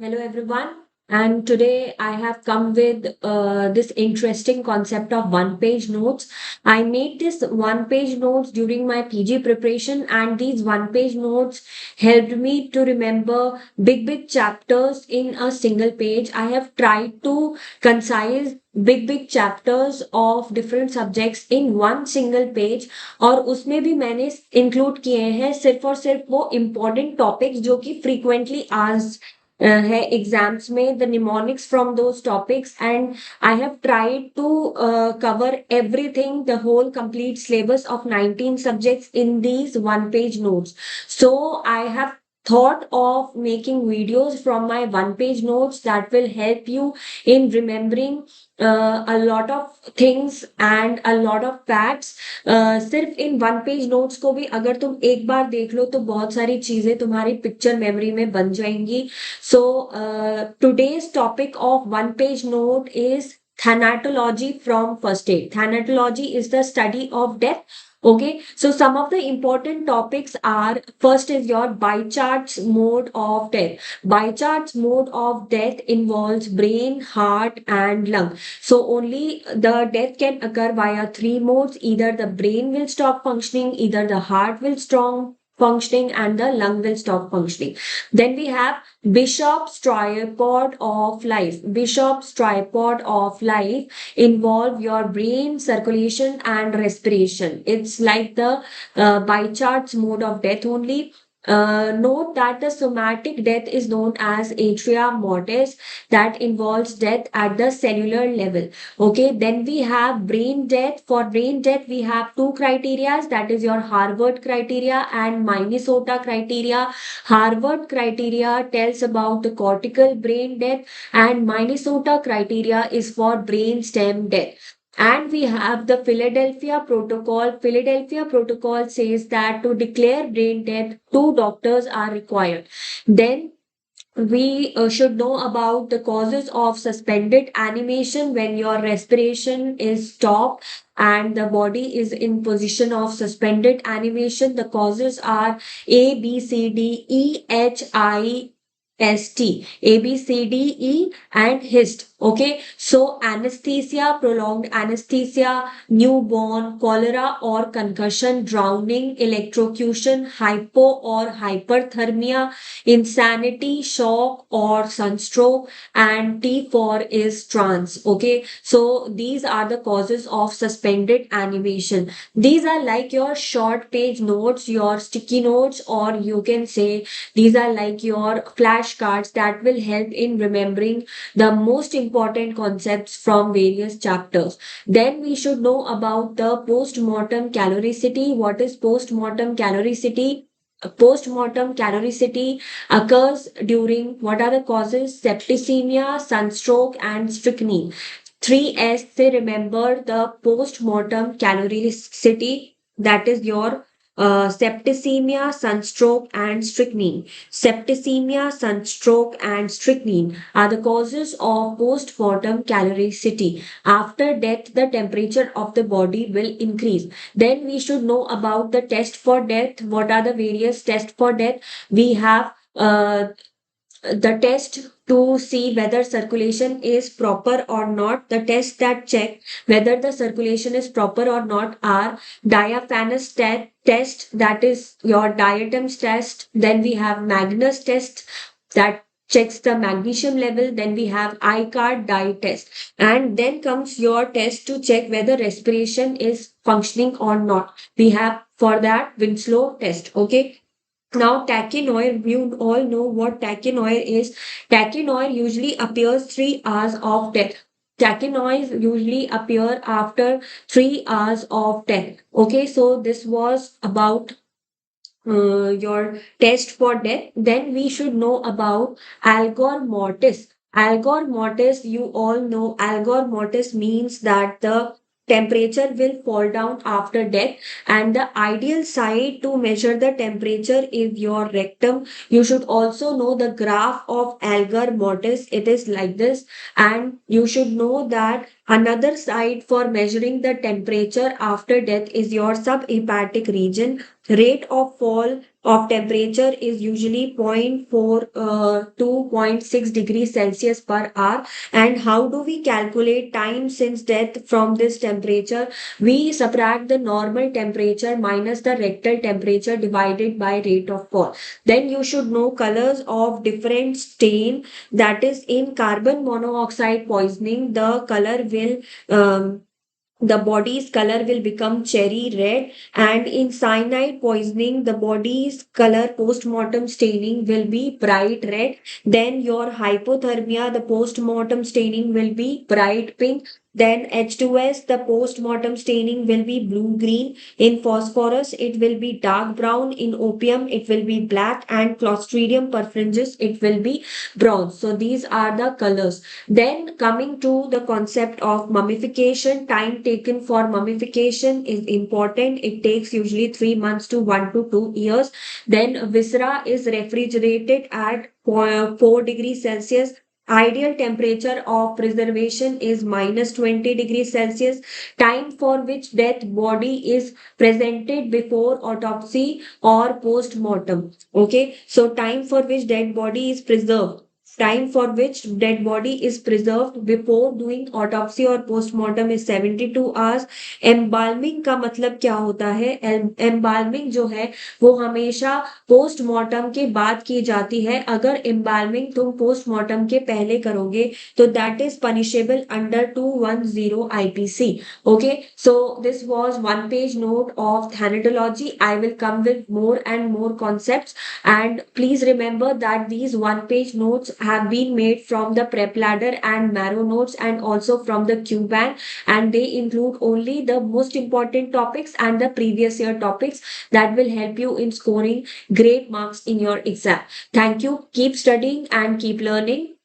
Hello, everyone. And today I have come with this interesting concept of one page notes. I made this one page notes during my PG preparation, and these one page notes helped me to remember big chapters in a single page. I have tried to concise big chapters of different subjects in one single page और उसमें भी मैंने include किए हैं सिर्फ और सिर्फ वो इम्पोर्टेंट टॉपिक्स जो कि फ्रीक्वेंटली आज है एग्जाम्स में the mnemonics from those topics and I have tried to cover everything the whole complete syllabus of 19 subjects in these one page notes. So I have thought of making videos from my one page notes that will help you in remembering a lot of things and a lot of facts. सिर्फ in one page notes को भी अगर तुम एक बार देख लो तो बहुत सारी चीजें तुम्हारी पिक्चर मेमोरी में बन जाएंगी. So today's topic of one page note is thanatology from first aid. Thanatology is the study of death. Okay, so some of the important topics are first is your Bichart's mode of death. Bichart's mode of death involves brain, heart, and lung. So only the death can occur via three modes. Either the brain will stop functioning, either the heart will stop functioning, and the lung will stop functioning. Then we have Bishop's tripod of life. Bishop's tripod of life involve your brain, circulation, and respiration. It's like the Bichart's mode of death only. Note that the somatic death is known as atria mortis, that involves death at the cellular level. Okay, then we have brain death. For brain death, we have two criteria, that is your Harvard criteria and Minnesota criteria. Harvard criteria tells about the cortical brain death, and Minnesota criteria is for brain stem death. And we have the Philadelphia Protocol. Philadelphia Protocol says that to declare brain death, two doctors are required. Then we should know about the causes of suspended animation when your respiration is stopped and the body is in position of suspended animation. The causes are A, B, C, D, E, H, I, S, T, A, B, C, D, E, and HIST. Okay, so anesthesia, prolonged anesthesia, newborn, cholera or concussion, drowning, electrocution, hypo or hyperthermia, insanity, shock, or sunstroke, and T4 is trance. Okay, so these are the causes of suspended animation. These are like your short page notes, your sticky notes, or you can say these are like your flashcards that will help in remembering the most important concepts from various chapters. Then we should know about the post-mortem caloricity. What is post-mortem caloricity? Post-mortem caloricity occurs during what are the causes? Septicemia, sunstroke, and strychnine. 3S, say remember the post-mortem caloricity, that is your septicemia, sunstroke, and strychnine. Septicemia, sunstroke, and strychnine are the causes of post-mortem caloricity. After death, the temperature of the body will increase. Then we should know about the test for death. What are the various tests for death? We have the test to see whether circulation is proper or not. The tests that check whether the circulation is proper or not are diaphanous test, that is your diatoms test. Then we have Magnus test that checks the magnesium level. Then we have ICAR dye test. And then comes your test to check whether respiration is functioning or not. We have for that Winslow test. Okay. Now, tachynoir, you all know what tachynoir is. Tachynoir usually appears 3 hours of death. Tachynoids usually appear after 3 hours of death. Okay, so this was about your test for death. Then we should know about algor mortis. Algor mortis, you all know algor mortis means that the temperature will fall down after death, and the ideal site to measure the temperature is your rectum. You should also know the graph of algor mortis. It is like this, and you should know that another site for measuring the temperature after death is your subhepatic region. Rate of fall of temperature is usually 0.4 to 0.6 degrees Celsius per hour. And how do we calculate time since death from this temperature? We subtract the normal temperature minus the rectal temperature divided by rate of fall. Then you should know colors of different stain. That is, in carbon monoxide poisoning, the body's color will become cherry red, and in cyanide poisoning the body's color post-mortem staining will be bright red. Then your hypothermia, the post-mortem staining will be bright pink. Then H2S, the post-mortem staining will be blue green. In phosphorus it will be dark brown. In opium it will be black, and clostridium perfringens it will be bronze. So these are the colors. Then coming to the concept of mummification, time taken for mummification is important. It takes usually 3 months to 1 to 2 years. Then viscera is refrigerated at 4 degrees Celsius. Ideal temperature of preservation is minus 20 degrees Celsius. Time for which death body is presented before autopsy or post-mortem. Okay, so time for which dead body is preserved, time for which dead body is preserved before doing autopsy or postmortem is 72 hours. Embalming का मतलब क्या होता है? Embalming जो है वो हमेशा postmortem के बाद की जाती है. अगर एम्बाल्मिंग तुम पोस्टमार्टम के पहले करोगे तो that is punishable under 210 IPC. Okay, so this was one page note of thanatology. I will come with more and more concepts, and please remember that these one page notes have been made from the prep ladder and marrow notes, and also from the QBank, and they include only the most important topics and the previous year topics that will help you in scoring great marks in your exam. Thank you. Keep studying and keep learning.